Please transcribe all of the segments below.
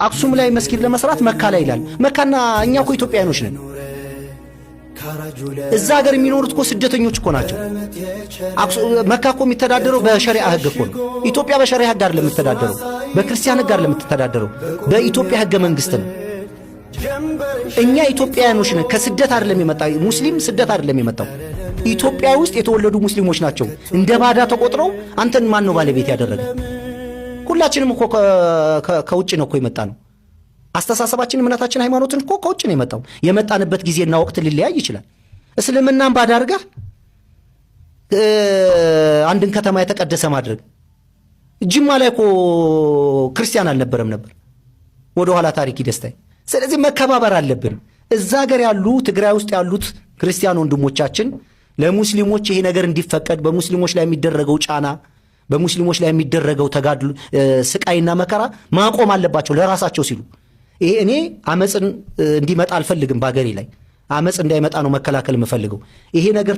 አክሱም ላይ መስጊድ ለመስራት መካ ላይ ይላል። መካና እኛ እኮ ኢትዮጵያኖች ነን። እዛ ሀገር የሚኖሩት እኮ ስደተኞች እኮ ናቸው። መካ እኮ የሚተዳደረው በሸሪዓ ህግ እኮ ነው። ኢትዮጵያ በሸሪዓ ህግ አይደለም የምትተዳደረው፣ በክርስቲያን ህግ አይደለም የምትተዳደረው፣ በኢትዮጵያ ህገ መንግስት ነው። እኛ ኢትዮጵያኖች ነን። ከስደት አይደለም የመጣው ሙስሊም፣ ስደት አይደለም የመጣው። ኢትዮጵያ ውስጥ የተወለዱ ሙስሊሞች ናቸው እንደ ባዳ ተቆጥረው አንተን ማን ነው ባለቤት ያደረገ? ሁላችንም እኮ ከውጭ ነው እኮ የመጣ ነው። አስተሳሰባችን፣ እምነታችን፣ ሃይማኖትን እኮ ከውጭ ነው የመጣው። የመጣንበት ጊዜና ወቅት ሊለያይ ይችላል። እስልምናን ባዳ አድርገህ አንድን ከተማ የተቀደሰ ማድረግ። ጅማ ላይ እኮ ክርስቲያን አልነበረም ነበር፣ ወደ ኋላ ታሪክ ይደስታይ። ስለዚህ መከባበር አለብን። እዛ ሀገር ያሉ ትግራይ ውስጥ ያሉት ክርስቲያን ወንድሞቻችን ለሙስሊሞች ይሄ ነገር እንዲፈቀድ፣ በሙስሊሞች ላይ የሚደረገው ጫና፣ በሙስሊሞች ላይ የሚደረገው ተጋድሎ፣ ስቃይና መከራ ማቆም አለባቸው ለራሳቸው ሲሉ። ይሄ እኔ አመጽን እንዲመጣ አልፈልግም። በአገሬ ላይ አመጽ እንዳይመጣ ነው መከላከል የምፈልገው። ይሄ ነገር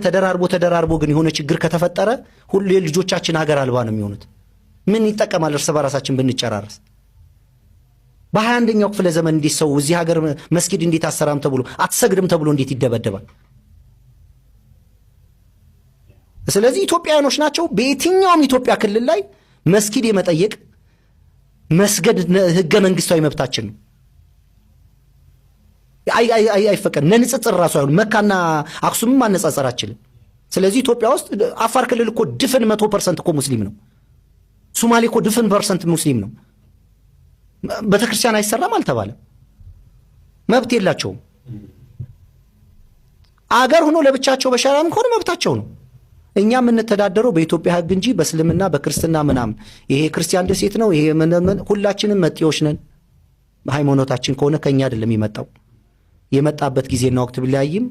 ተደራርቦ ግን የሆነ ችግር ከተፈጠረ ሁሉ የልጆቻችን ሀገር አልባ ነው የሚሆኑት። ምን ይጠቀማል እርስ በራሳችን ብንጨራረስ? በ21ኛው ክፍለ ዘመን እንዴት ሰው እዚህ ሀገር መስጊድ እንዴት አሰራም ተብሎ አትሰግድም ተብሎ እንዴት ይደበደባል? ስለዚህ ኢትዮጵያውያኖች ናቸው። በየትኛውም ኢትዮጵያ ክልል ላይ መስጊድ የመጠየቅ መስገድ ህገ መንግስታዊ መብታችን ነው። አይፈቀድ ለንጽጽር ራሱ አይሆን። መካና አክሱምም ማነጻጸር አችልም። ስለዚህ ኢትዮጵያ ውስጥ አፋር ክልል እኮ ድፍን 100% እኮ ሙስሊም ነው። ሶማሌ እኮ ድፍን % ሙስሊም ነው። ቤተክርስቲያን አይሰራም አልተባለም። መብት የላቸውም። አገር ሆኖ ለብቻቸው በሸራም ከሆነ መብታቸው ነው። እኛ የምንተዳደረው በኢትዮጵያ ህግ እንጂ በእስልምና በክርስትና ምናምን ይሄ ክርስቲያን ደሴት ነው ይሄ ሁላችንም መጤዎች ነን። ሃይማኖታችን ከሆነ ከኛ አይደለም የመጣው። የመጣበት ጊዜና ወቅት ቢለያይም